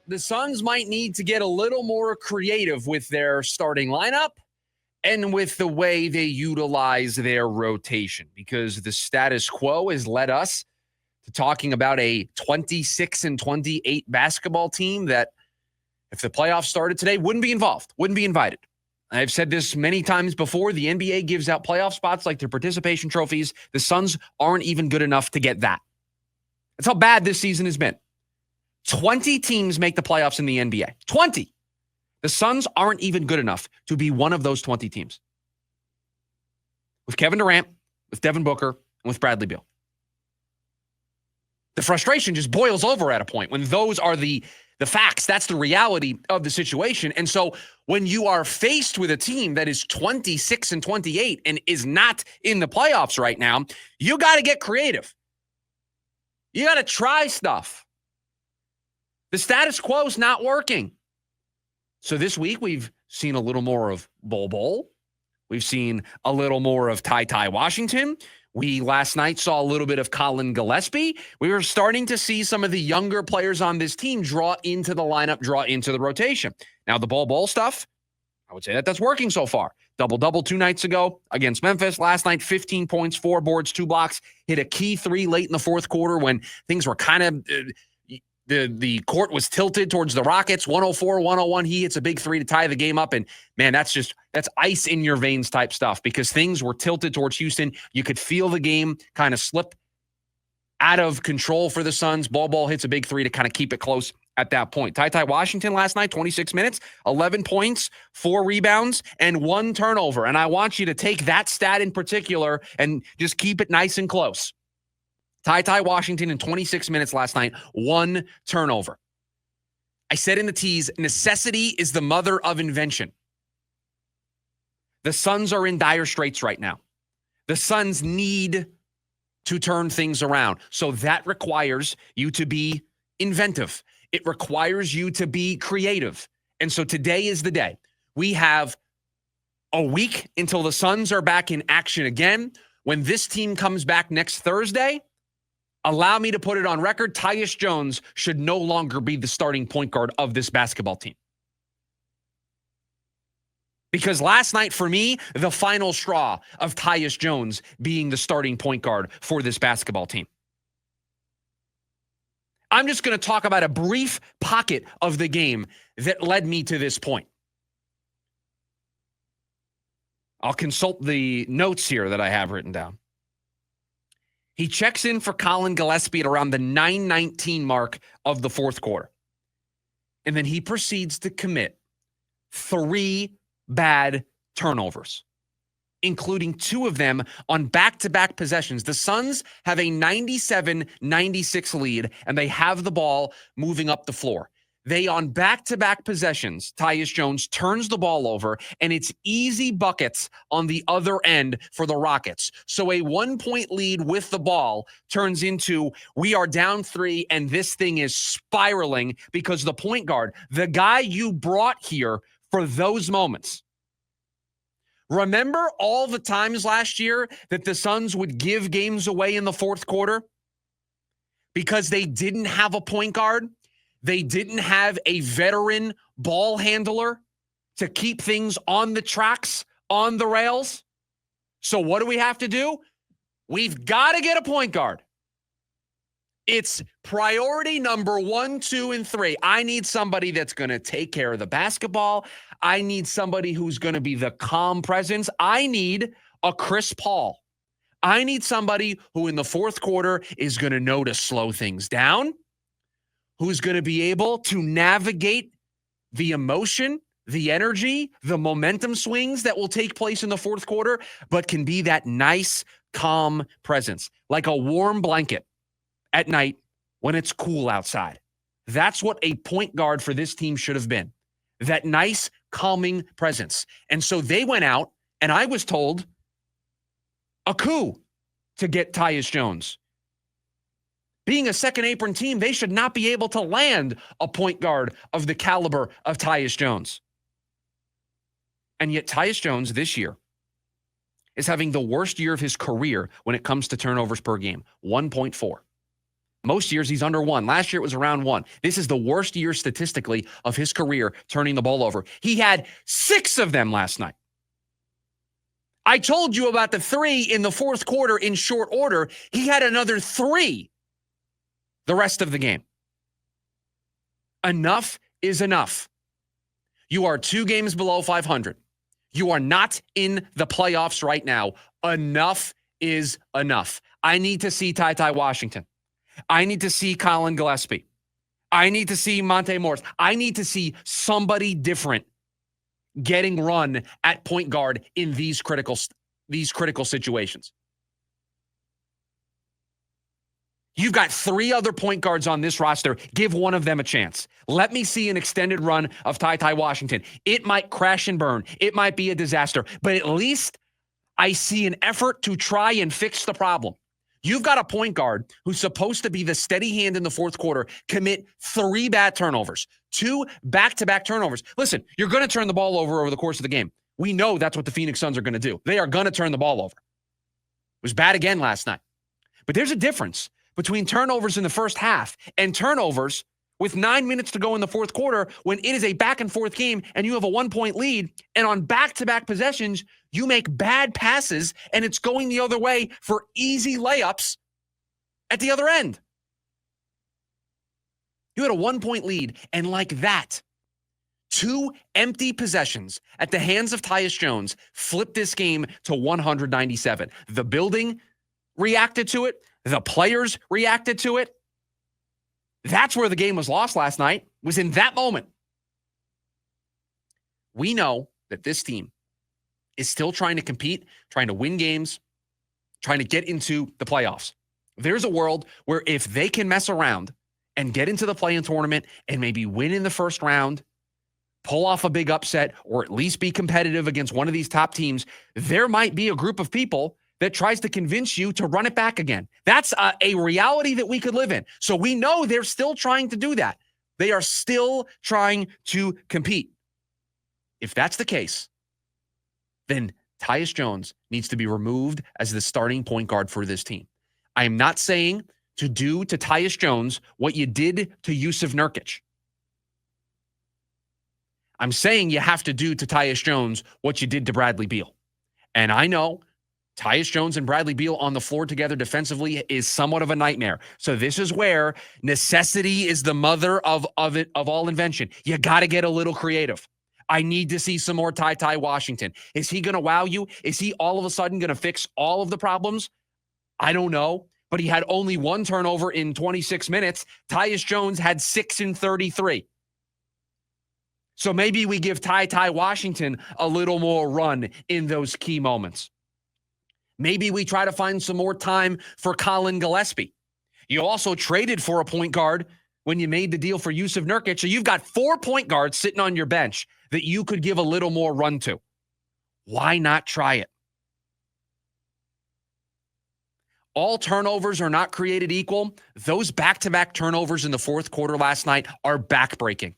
the Suns might need to get a little more creative with their starting lineup and with the way they utilize their rotation, because the status quo has led us to talking about a 26-28 basketball team that, if the playoffs started today, wouldn't be involved, wouldn't be invited. I've said this many times before. The NBA gives out playoff spots like their participation trophies. The Suns aren't even good enough to get that. That's how bad this season has been. 20 teams make the playoffs in the NBA. 20. The Suns aren't even good enough to be one of those 20 teams. With Kevin Durant, with Devin Booker, and with Bradley Beal. The frustration just boils over at a point when those are the facts. That's the reality of the situation. And so when you are faced with a team that is 26-28 and is not in the playoffs right now, you got to get creative. You got to try stuff. The status quo is not working. So this week we've seen a little more of Bol. We've seen a little more of TyTy Washington. We last night saw a little bit of Collin Gillespie. We were starting to see some of the younger players on this team draw into the lineup, draw into the rotation. Now the Bol stuff, I would say that's working so far. Double-double 2 nights ago against Memphis. Last night, 15 points, 4 boards, 2 blocks. Hit a key 3 late in the fourth quarter when things were kind of the court was tilted towards the Rockets. 104-101. He hits a big 3 to tie the game up. And, man, that's ice in your veins type stuff, because things were tilted towards Houston. You could feel the game kind of slip out of control for the Suns. Bol hits a big 3 to kind of keep it close at that point. TyTy Washington last night, 26 minutes, 11 points, 4 rebounds, and 1 turnover. And I want you to take that stat in particular and just keep it nice and close. TyTy Washington in 26 minutes last night, 1 turnover. I said in the tease, necessity is the mother of invention. The Suns are in dire straits right now. The Suns need to turn things around. So that requires you to be inventive. It requires you to be creative. And so today is the day. We have a week until the Suns are back in action again. When this team comes back next Thursday, allow me to put it on record, Tyus Jones should no longer be the starting point guard of this basketball team. Because last night, for me, the final straw of Tyus Jones being the starting point guard for this basketball team. I'm just going to talk about a brief pocket of the game that led me to this point. I'll consult the notes here that I have written down. He checks in for Collin Gillespie at around the 9:19 mark of the fourth quarter. And then he proceeds to commit 3 bad turnovers, including 2 of them on back-to-back possessions. The Suns have a 97-96 lead, and they have the ball moving up the floor. They, on back-to-back possessions, Tyus Jones turns the ball over, and it's easy buckets on the other end for the Rockets. So a 1-point lead with the ball turns into, we are down 3, and this thing is spiraling because the point guard, the guy you brought here for those moments. Remember all the times last year that the Suns would give games away in the fourth quarter because they didn't have a point guard? They didn't have a veteran ball handler to keep things on the tracks, on the rails. So what do we have to do? We've got to get a point guard. It's priority number 1, 2, and 3. I need somebody that's going to take care of the basketball. I need somebody who's going to be the calm presence. I need a Chris Paul. I need somebody who in the fourth quarter is going to know to slow things down, who's going to be able to navigate the emotion, the energy, the momentum swings that will take place in the fourth quarter, but can be that nice, calm presence, like a warm blanket at night when it's cool outside. That's what a point guard for this team should have been, that nice, calming presence. And so they went out, and I was told, a coup to get Tyus Jones. Being a second apron team, they should not be able to land a point guard of the caliber of Tyus Jones. And yet Tyus Jones this year is having the worst year of his career when it comes to turnovers per game, 1.4. Most years he's under 1. Last year it was around 1. This is the worst year statistically of his career turning the ball over. He had 6 of them last night. I told you about the 3 in the fourth quarter in short order. He had another 3 the rest of the game. Enough is enough. You are 2 games below 500. You are not in the playoffs right now. Enough is enough. I need to see TyTy Washington. I need to see Collin Gillespie. I need to see Monte Morris. I need to see somebody different getting run at point guard in these critical situations. You've got 3 other point guards on this roster. Give one of them a chance. Let me see an extended run of TyTy Washington. It might crash and burn. It might be a disaster, but at least I see an effort to try and fix the problem. You've got a point guard who's supposed to be the steady hand in the fourth quarter, commit 3 bad turnovers, 2 back-to-back turnovers. Listen, you're going to turn the ball over the course of the game. We know that's what the Phoenix Suns are going to do. They are going to turn the ball over. It was bad again last night. But there's a difference between turnovers in the first half and turnovers with 9 minutes to go in the fourth quarter when it is a back-and-forth game and you have a 1-point lead, and on back-to-back possessions, you make bad passes and it's going the other way for easy layups at the other end. You had a 1-point lead, and like that, 2 empty possessions at the hands of Tyus Jones flipped this game to 197. The building reacted to it. The players reacted to it. That's where the game was lost last night, was in that moment. We know that this team is still trying to compete, trying to win games, trying to get into the playoffs. There's a world where if they can mess around and get into the play-in tournament and maybe win in the first round, pull off a big upset, or at least be competitive against one of these top teams, there might be a group of people that tries to convince you to run it back again. That's a reality that we could live in. So we know they're still trying to do that. They are still trying to compete. If that's the case, then Tyus Jones needs to be removed as the starting point guard for this team. I am not saying to do to Tyus Jones what you did to Jusuf Nurkic. I'm saying you have to do to Tyus Jones what you did to Bradley Beal. And I know Tyus Jones and Bradley Beal on the floor together defensively is somewhat of a nightmare. So this is where necessity is the mother of all invention. You got to get a little creative. I need to see some more TyTy Washington. Is he going to wow you? Is he all of a sudden going to fix all of the problems? I don't know. But he had only 1 turnover in 26 minutes. Tyus Jones had 6 in 33. So maybe we give TyTy Washington a little more run in those key moments. Maybe we try to find some more time for Collin Gillespie. You also traded for a point guard when you made the deal for Jusuf Nurkic. So you've got 4 point guards sitting on your bench that you could give a little more run to. Why not try it? All turnovers are not created equal. Those back-to-back turnovers in the fourth quarter last night are backbreaking.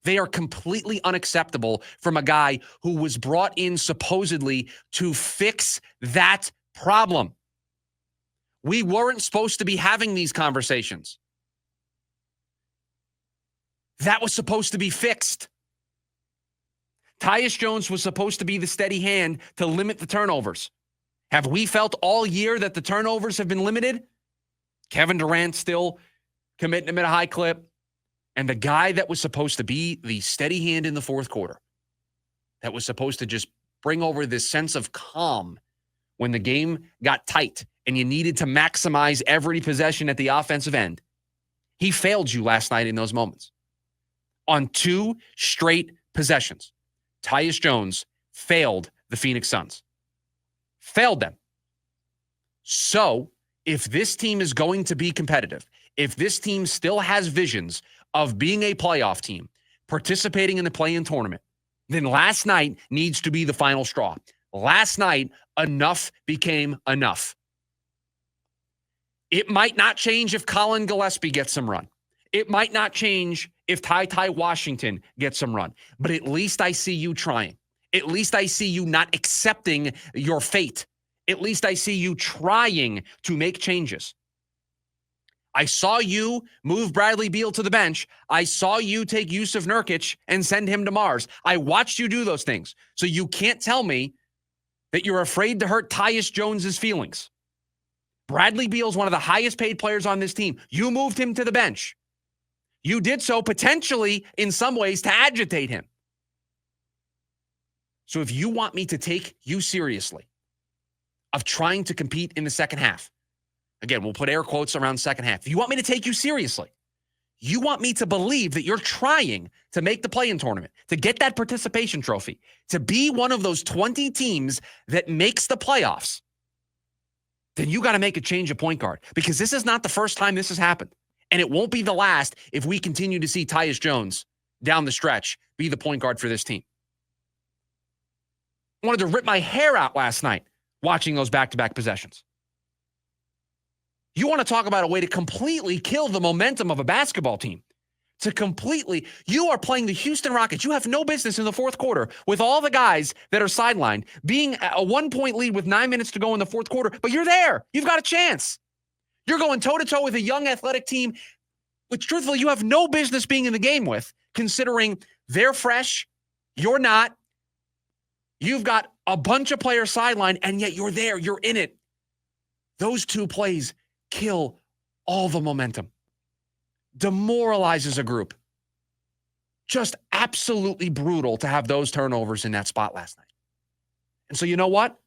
They are completely unacceptable from a guy who was brought in supposedly to fix that problem. We weren't supposed to be having these conversations. That was supposed to be fixed. Tyus Jones was supposed to be the steady hand to limit the turnovers. Have we felt all year that the turnovers have been limited? Kevin Durant still committing them at a high clip. And the guy that was supposed to be the steady hand in the fourth quarter, that was supposed to just bring over this sense of calm when the game got tight and you needed to maximize every possession at the offensive end, he failed you last night in those moments. On 2 straight possessions, Tyus Jones failed the Phoenix Suns. Failed them. So, if this team is going to be competitive, if this team still has visions of being a playoff team, participating in the play-in tournament, then last night needs to be the final straw. Last night, enough became enough. It might not change if Collin Gillespie gets some run. It might not change if TyTy Washington gets some run. But at least I see you trying. At least I see you not accepting your fate. At least I see you trying to make changes. I saw you move Bradley Beal to the bench. I saw you take Yusuf Nurkic and send him to Mars. I watched you do those things. So you can't tell me that you're afraid to hurt Tyus Jones's feelings. Bradley Beal is one of the highest paid players on this team. You moved him to the bench. You did so potentially in some ways to agitate him. So if you want me to take you seriously of trying to compete in the second half, again, we'll put air quotes around second half. If you want me to take you seriously, you want me to believe that you're trying to make the play-in tournament, to get that participation trophy, to be one of those 20 teams that makes the playoffs, then you got to make a change of point guard, because this is not the first time this has happened. And it won't be the last if we continue to see Tyus Jones down the stretch be the point guard for this team. I wanted to rip my hair out last night watching those back-to-back possessions. You want to talk about a way to completely kill the momentum of a basketball team. You are playing the Houston Rockets. You have no business in the fourth quarter with all the guys that are sidelined, being a 1-point lead with 9 minutes to go in the fourth quarter, but you're there. You've got a chance. You're going toe-to-toe with a young athletic team, which truthfully you have no business being in the game with, considering they're fresh, you're not. You've got a bunch of players sidelined, and yet you're there. You're in it. Those two plays kill all the momentum. Demoralizes a group. Just absolutely brutal to have those turnovers in that spot last night. And so you know what?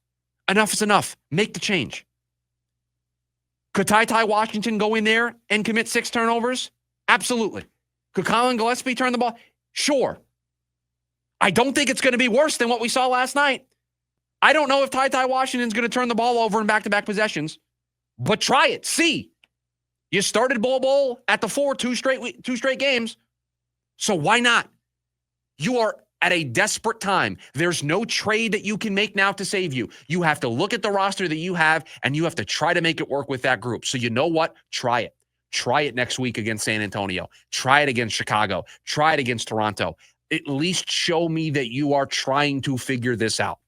Enough is enough. Make the change. Could TyTy Washington go in there and commit 6 turnovers? Absolutely. Could Collin Gillespie turn the ball? Sure. I don't think it's going to be worse than what we saw last night. I don't know if TyTy Washington's going to turn the ball over in back-to-back possessions, but try it. See. You started Bol at the 4, two straight games. So why not? You are at a desperate time. There's no trade that you can make now to save you. You have to look at the roster that you have, and you have to try to make it work with that group. So you know what? Try it. Try it next week against San Antonio. Try it against Chicago. Try it against Toronto. At least show me that you are trying to figure this out.